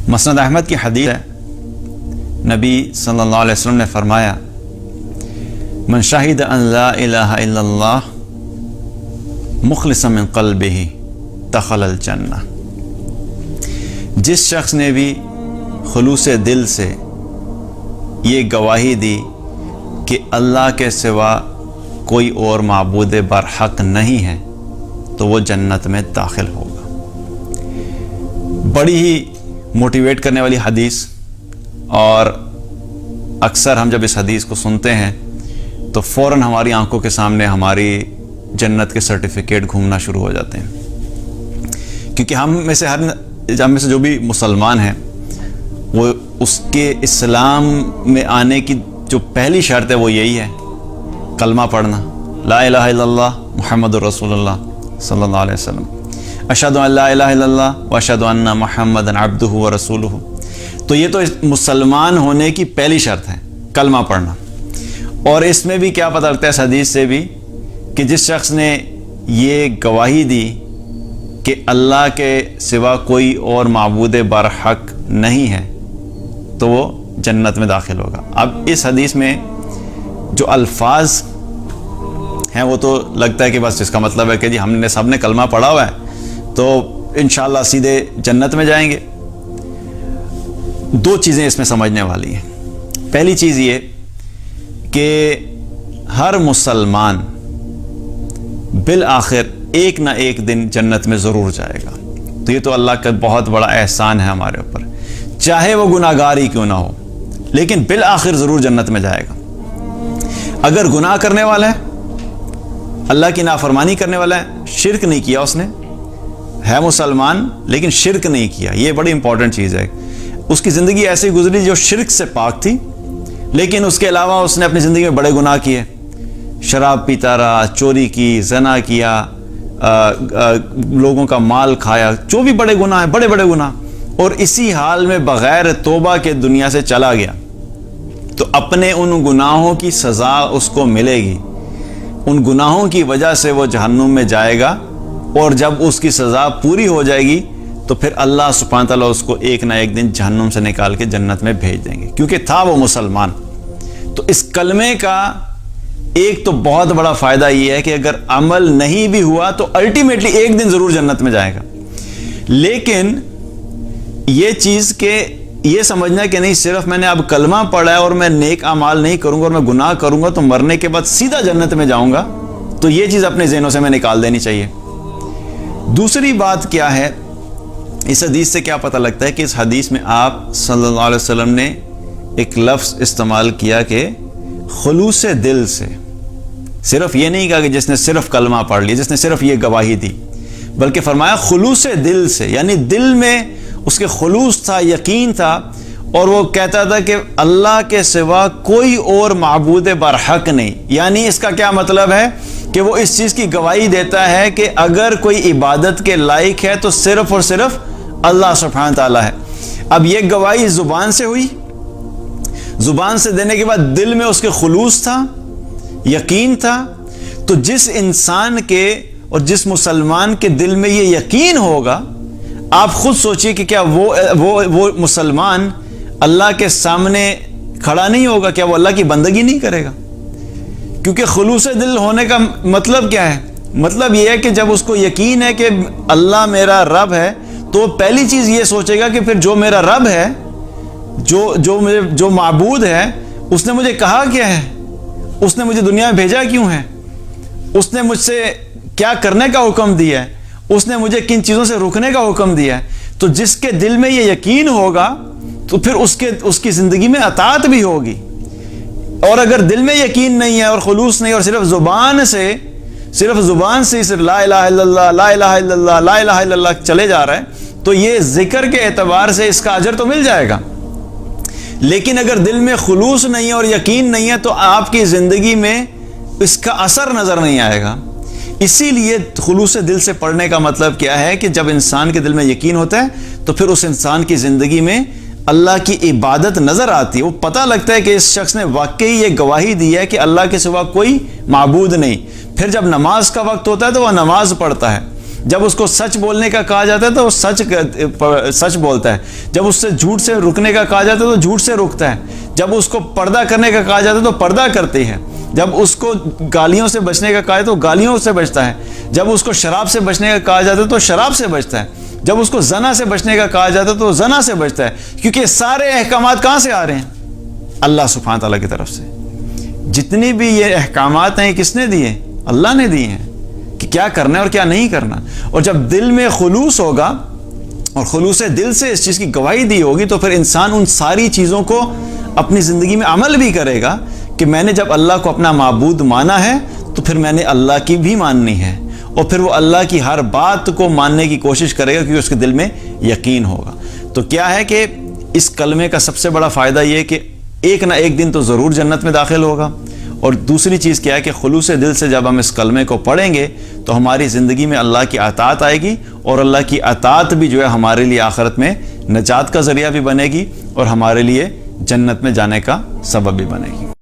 مسند احمد کی حدیث ہے، نبی صلی اللہ علیہ وسلم نے فرمایا من شہد ان لا الہ الا اللہ مخلصا من قلبہ دخل الجنہ، جس شخص نے بھی خلوص دل سے یہ گواہی دی کہ اللہ کے سوا کوئی اور معبود برحق نہیں ہے تو وہ جنت میں داخل ہوگا۔ بڑی ہی موٹیویٹ کرنے والی حدیث، اور اکثر ہم جب اس حدیث کو سنتے ہیں تو فوراً ہماری آنکھوں کے سامنے ہماری جنت کے سرٹیفکیٹ گھومنا شروع ہو جاتے ہیں، کیونکہ ہم میں سے جو بھی مسلمان ہیں وہ اس کے اسلام میں آنے کی جو پہلی شرط ہے وہ یہی ہے، کلمہ پڑھنا، لا الہ الا اللہ محمد الرسول اللہ صلی اللہ علیہ وسلم، اشہد ان لا الہ الا اللہ واشہد ان محمد عبدہ ورسولہ۔ تو یہ تو مسلمان ہونے کی پہلی شرط ہے، کلمہ پڑھنا۔ اور اس میں بھی کیا پتہ لگتا ہے اس حدیث سے بھی کہ جس شخص نے یہ گواہی دی کہ اللہ کے سوا کوئی اور معبود برحق نہیں ہے تو وہ جنت میں داخل ہوگا۔ اب اس حدیث میں جو الفاظ ہیں وہ تو لگتا ہے کہ بس اس کا مطلب ہے کہ جی ہم نے سب نے کلمہ پڑھا ہوا ہے تو انشاءاللہ سیدھے جنت میں جائیں گے۔ دو چیزیں اس میں سمجھنے والی ہیں۔ پہلی چیز یہ کہ ہر مسلمان بالآخر ایک نہ ایک دن جنت میں ضرور جائے گا، تو یہ تو اللہ کا بہت بڑا احسان ہے ہمارے اوپر، چاہے وہ گناہ گار ہی کیوں نہ ہو لیکن بالآخر ضرور جنت میں جائے گا۔ اگر گناہ کرنے والا ہے، اللہ کی نافرمانی کرنے والا ہے، شرک نہیں کیا، اس نے ہے مسلمان لیکن شرک نہیں کیا، یہ بڑی امپورٹنٹ چیز ہے۔ اس کی زندگی ایسی گزری جو شرک سے پاک تھی، لیکن اس کے علاوہ اس نے اپنی زندگی میں بڑے گناہ کیے، شراب پیتا رہا، چوری کی، زنا کیا، لوگوں کا مال کھایا، جو بھی بڑے گناہ ہیں، بڑے بڑے گناہ، اور اسی حال میں بغیر توبہ کے دنیا سے چلا گیا، تو اپنے ان گناہوں کی سزا اس کو ملے گی، ان گناہوں کی وجہ سے وہ جہنم میں جائے گا، اور جب اس کی سزا پوری ہو جائے گی تو پھر اللہ سبحانہ تعالیٰ اس کو ایک نہ ایک دن جہنم سے نکال کے جنت میں بھیج دیں گے، کیونکہ تھا وہ مسلمان۔ تو اس کلمے کا ایک تو بہت بڑا فائدہ یہ ہے کہ اگر عمل نہیں بھی ہوا تو الٹیمیٹلی ایک دن ضرور جنت میں جائے گا، لیکن یہ چیز کہ یہ سمجھنا کہ نہیں صرف میں نے اب کلمہ پڑھا ہے اور میں نیک اعمال نہیں کروں گا اور میں گناہ کروں گا تو مرنے کے بعد سیدھا جنت میں جاؤں گا، تو یہ چیز اپنے ذہنوں سے میں نکال دینی چاہیے۔ دوسری بات کیا ہے، اس حدیث سے کیا پتہ لگتا ہے کہ اس حدیث میں آپ صلی اللہ علیہ وسلم نے ایک لفظ استعمال کیا کہ خلوص دل سے، صرف یہ نہیں کہا کہ جس نے صرف کلمہ پڑھ لیا، جس نے صرف یہ گواہی دی، بلکہ فرمایا خلوص دل سے، یعنی دل میں اس کے خلوص تھا، یقین تھا، اور وہ کہتا تھا کہ اللہ کے سوا کوئی اور معبود برحق نہیں۔ یعنی اس کا کیا مطلب ہے کہ وہ اس چیز کی گواہی دیتا ہے کہ اگر کوئی عبادت کے لائق ہے تو صرف اور صرف اللہ سبحانہ تعالیٰ ہے۔ اب یہ گواہی زبان سے ہوئی، زبان سے دینے کے بعد دل میں اس کے خلوص تھا، یقین تھا، تو جس انسان کے اور جس مسلمان کے دل میں یہ یقین ہوگا، آپ خود سوچئے کہ کیا وہ مسلمان اللہ کے سامنے کھڑا نہیں ہوگا؟ کیا وہ اللہ کی بندگی نہیں کرے گا؟ کیونکہ خلوص دل ہونے کا مطلب کیا ہے؟ مطلب یہ ہے کہ جب اس کو یقین ہے کہ اللہ میرا رب ہے تو پہلی چیز یہ سوچے گا کہ پھر جو میرا رب ہے، جو معبود ہے، اس نے مجھے کہا کیا ہے، اس نے مجھے دنیا میں بھیجا کیوں ہے، اس نے مجھ سے کیا کرنے کا حکم دیا ہے، اس نے مجھے کن چیزوں سے رکنے کا حکم دیا ہے۔ تو جس کے دل میں یہ یقین ہوگا تو پھر اس کی زندگی میں اطاعت بھی ہوگی۔ اور اگر دل میں یقین نہیں ہے اور خلوص نہیں، اور صرف زبان سے صرف لا الہ الا اللہ لا الہ الا اللہ لا الہ الا اللہ چلے جا رہا ہے، تو یہ ذکر کے اعتبار سے اس کا اجر تو مل جائے گا، لیکن اگر دل میں خلوص نہیں ہے اور یقین نہیں ہے تو آپ کی زندگی میں اس کا اثر نظر نہیں آئے گا۔ اسی لیے خلوص دل سے پڑھنے کا مطلب کیا ہے کہ جب انسان کے دل میں یقین ہوتا ہے تو پھر اس انسان کی زندگی میں اللہ کی عبادت نظر آتی ہے، وہ پتہ لگتا ہے کہ اس شخص نے واقعی یہ گواہی دی ہے کہ اللہ کے سوا کوئی معبود نہیں۔ پھر جب نماز کا وقت ہوتا ہے تو وہ نماز پڑھتا ہے، جب اس کو سچ بولنے کا کہا جاتا ہے تو وہ سچ بولتا ہے، جب اس سے جھوٹ سے رکنے کا کہا جاتا ہے تو جھوٹ سے رکتا ہے، جب اس کو پردہ کرنے کا کہا جاتا ہے تو پردہ کرتی ہے، جب اس کو گالیوں سے بچنے کا کہا جاتا ہے تو گالیوں سے بچتا ہے، جب اس کو شراب سے بچنے کا کہا جاتا ہے تو شراب سے بچتا ہے، جب اس کو زنا سے بچنے کا کہا جاتا ہے تو زنا سے بچتا ہے، کیونکہ سارے احکامات کہاں سے آ رہے ہیں؟ اللہ سبحانہ تعالیٰ کی طرف سے۔ جتنی بھی یہ احکامات ہیں کس نے دیے؟ اللہ نے دیے ہیں کہ کیا کرنا ہے اور کیا نہیں کرنا۔ اور جب دل میں خلوص ہوگا اور خلوص دل سے اس چیز کی گواہی دی ہوگی تو پھر انسان ان ساری چیزوں کو اپنی زندگی میں عمل بھی کرے گا کہ میں نے جب اللہ کو اپنا معبود مانا ہے تو پھر میں نے اللہ کی بھی ماننی ہے، اور پھر وہ اللہ کی ہر بات کو ماننے کی کوشش کرے گا کیونکہ اس کے دل میں یقین ہوگا۔ تو کیا ہے کہ اس کلمے کا سب سے بڑا فائدہ یہ ہے کہ ایک نہ ایک دن تو ضرور جنت میں داخل ہوگا، اور دوسری چیز کیا ہے کہ خلوص دل سے جب ہم اس کلمے کو پڑھیں گے تو ہماری زندگی میں اللہ کی اطاعت آئے گی، اور اللہ کی اطاعت بھی جو ہے ہمارے لیے آخرت میں نجات کا ذریعہ بھی بنے گی اور ہمارے لیے جنت میں جانے کا سبب بھی بنے گی۔